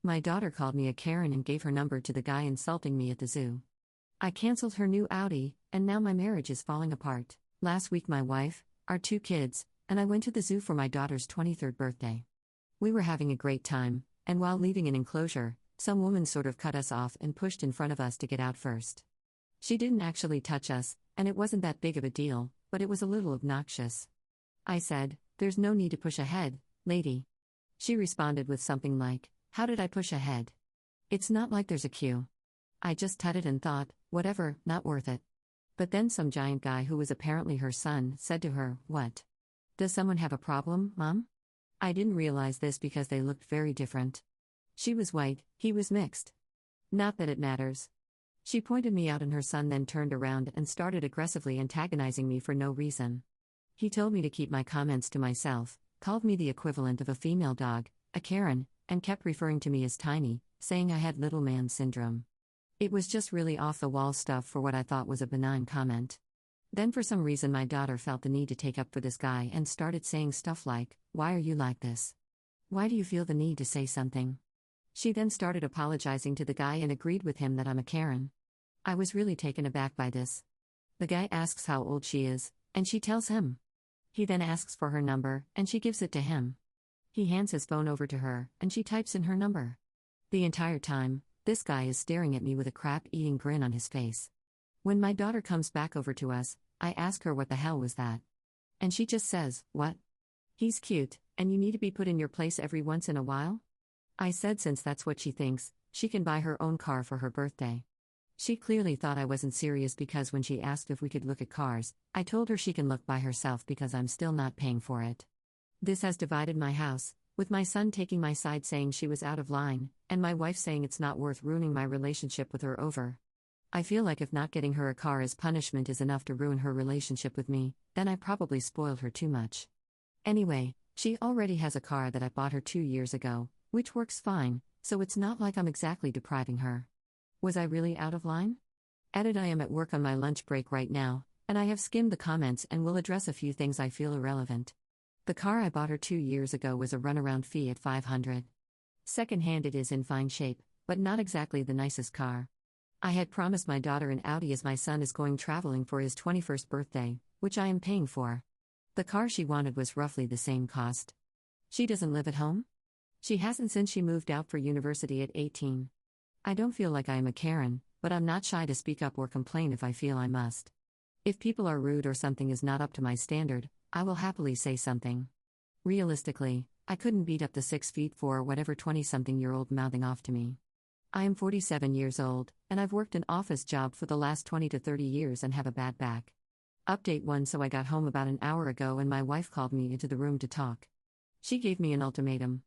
My daughter called me a Karen and gave her number to the guy insulting me at the zoo. I canceled her new Audi, and now my marriage is falling apart. Last week my wife, our 2 kids, and I went to the zoo for my daughter's 23rd birthday. We were having a great time, and while leaving an enclosure, some woman sort of cut us off and pushed in front of us to get out first. She didn't actually touch us, and it wasn't that big of a deal, but it was a little obnoxious. I said, "There's no need to push ahead, lady." She responded with something like, "How did I push ahead? It's not like there's a queue." I just tutted and thought, whatever, not worth it. But then some giant guy who was apparently her son said to her, "What? Does someone have a problem, Mom?" I didn't realize this because they looked very different. She was white, he was mixed. Not that it matters. She pointed me out and her son then turned around and started aggressively antagonizing me for no reason. He told me to keep my comments to myself, called me the equivalent of a female dog, a Karen, and kept referring to me as tiny, saying I had little man syndrome. It was just really off-the-wall stuff for what I thought was a benign comment. Then for some reason my daughter felt the need to take up for this guy and started saying stuff like, "Why are you like this? Why do you feel the need to say something?" She then started apologizing to the guy and agreed with him that I'm a Karen. I was really taken aback by this. The guy asks how old she is, and she tells him. He then asks for her number, and she gives it to him. He hands his phone over to her, and she types in her number. The entire time, this guy is staring at me with a crap-eating grin on his face. When my daughter comes back over to us, I ask her what the hell was that. And she just says, "What? He's cute, and you need to be put in your place every once in a while?" I said since that's what she thinks, she can buy her own car for her birthday. She clearly thought I wasn't serious because when she asked if we could look at cars, I told her she can look by herself because I'm still not paying for it. This has divided my house, with my son taking my side saying she was out of line, and my wife saying it's not worth ruining my relationship with her over. I feel like if not getting her a car as punishment is enough to ruin her relationship with me, then I probably spoiled her too much. Anyway, she already has a car that I bought her 2 years ago, which works fine, so it's not like I'm exactly depriving her. Was I really out of line? Added, I am at work on my lunch break right now, and I have skimmed the comments and will address a few things I feel irrelevant. The car I bought her 2 years ago was a runaround Fiat 500. Second-hand, it is in fine shape, but not exactly the nicest car. I had promised my daughter an Audi as my son is going traveling for his 21st birthday, which I am paying for. The car she wanted was roughly the same cost. She doesn't live at home? She hasn't since she moved out for university at 18. I don't feel like I am a Karen, but I'm not shy to speak up or complain if I feel I must. If people are rude or something is not up to my standard, I will happily say something. Realistically, I couldn't beat up the 6'4" or whatever 20-something-year-old mouthing off to me. I am 47 years old, and I've worked an office job for the last 20 to 30 years and have a bad back. Update 1: So I got home about an hour ago and my wife called me into the room to talk. She gave me an ultimatum.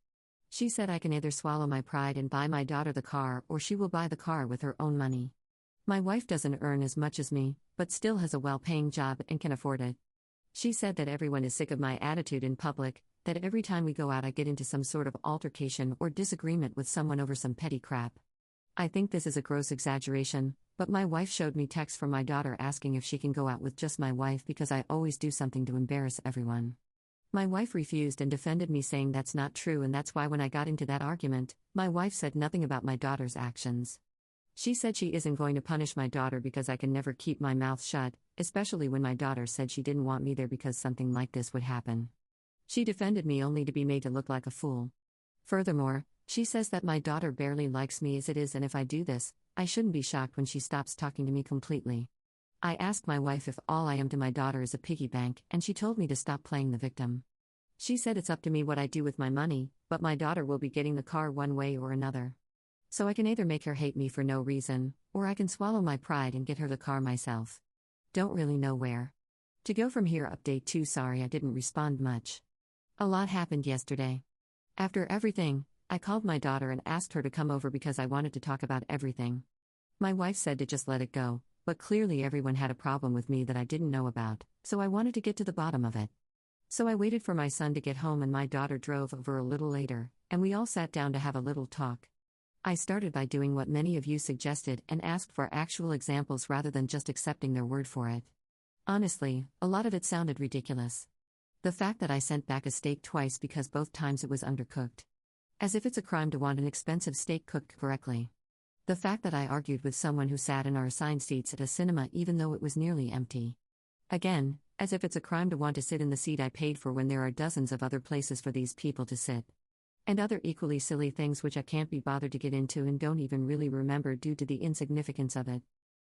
She said I can either swallow my pride and buy my daughter the car or she will buy the car with her own money. My wife doesn't earn as much as me, but still has a well-paying job and can afford it. She said that everyone is sick of my attitude in public, that every time we go out I get into some sort of altercation or disagreement with someone over some petty crap. I think this is a gross exaggeration, but my wife showed me texts from my daughter asking if she can go out with just my wife because I always do something to embarrass everyone. My wife refused and defended me saying that's not true, and that's why when I got into that argument, my wife said nothing about my daughter's actions. She said she isn't going to punish my daughter because I can never keep my mouth shut, especially when my daughter said she didn't want me there because something like this would happen. She defended me only to be made to look like a fool. Furthermore, she says that my daughter barely likes me as it is, and if I do this, I shouldn't be shocked when she stops talking to me completely. I asked my wife if all I am to my daughter is a piggy bank, and she told me to stop playing the victim. She said it's up to me what I do with my money, but my daughter will be getting the car one way or another. So I can either make her hate me for no reason, or I can swallow my pride and get her the car myself. Don't really know where to go from here. Update 2: Sorry I didn't respond much. A lot happened yesterday. After everything, I called my daughter and asked her to come over because I wanted to talk about everything. My wife said to just let it go, but clearly everyone had a problem with me that I didn't know about, so I wanted to get to the bottom of it. So I waited for my son to get home and my daughter drove over a little later, and we all sat down to have a little talk. I started by doing what many of you suggested and asked for actual examples rather than just accepting their word for it. Honestly, a lot of it sounded ridiculous. The fact that I sent back a steak twice because both times it was undercooked. As if it's a crime to want an expensive steak cooked correctly. The fact that I argued with someone who sat in our assigned seats at a cinema even though it was nearly empty. Again, as if it's a crime to want to sit in the seat I paid for when there are dozens of other places for these people to sit. And other equally silly things which I can't be bothered to get into and don't even really remember due to the insignificance of it.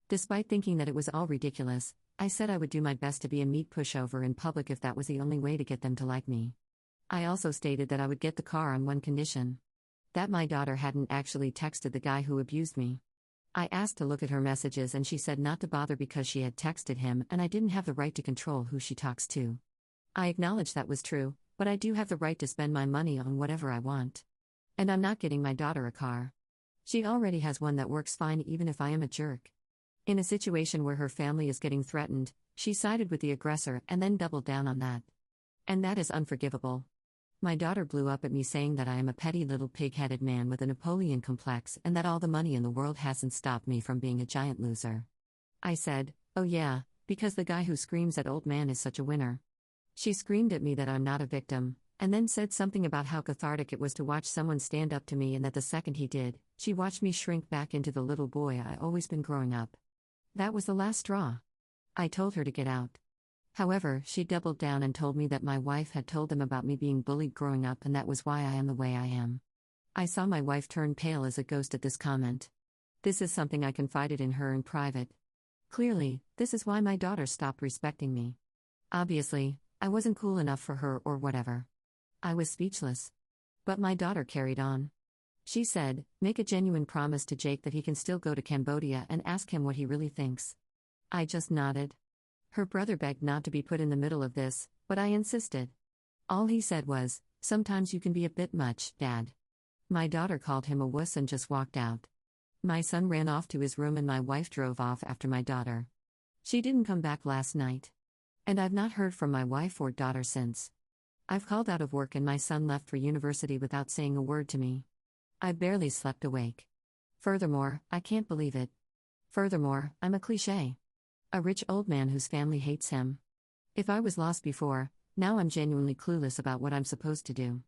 Despite thinking that it was all ridiculous, I said I would do my best to be a meat pushover in public if that was the only way to get them to like me. I also stated that I would get the car on one condition. That my daughter hadn't actually texted the guy who abused me. I asked to look at her messages and she said not to bother because she had texted him and I didn't have the right to control who she talks to. I acknowledged that was true, but I do have the right to spend my money on whatever I want. And I'm not getting my daughter a car. She already has one that works fine even if I am a jerk. In a situation where her family is getting threatened, she sided with the aggressor and then doubled down on that. And that is unforgivable. My daughter blew up at me saying that I am a petty little pig-headed man with a Napoleon complex and that all the money in the world hasn't stopped me from being a giant loser. I said, "Oh yeah, because the guy who screams at old man is such a winner." She screamed at me that I'm not a victim, and then said something about how cathartic it was to watch someone stand up to me and that the second he did, she watched me shrink back into the little boy I always been growing up. That was the last straw. I told her to get out. However, she doubled down and told me that my wife had told them about me being bullied growing up and that was why I am the way I am. I saw my wife turn pale as a ghost at this comment. This is something I confided in her in private. Clearly, this is why my daughter stopped respecting me. Obviously, I wasn't cool enough for her or whatever. I was speechless. But my daughter carried on. She said, "Make a genuine promise to Jake that he can still go to Cambodia and ask him what he really thinks." I just nodded. Her brother begged not to be put in the middle of this, but I insisted. All he said was, "Sometimes you can be a bit much, Dad." My daughter called him a wuss and just walked out. My son ran off to his room and my wife drove off after my daughter. She didn't come back last night. And I've not heard from my wife or daughter since. I've called out of work and my son left for university without saying a word to me. I barely slept awake. Furthermore, I can't believe it. Furthermore, I'm a cliché. A rich old man whose family hates him. If I was lost before, now I'm genuinely clueless about what I'm supposed to do.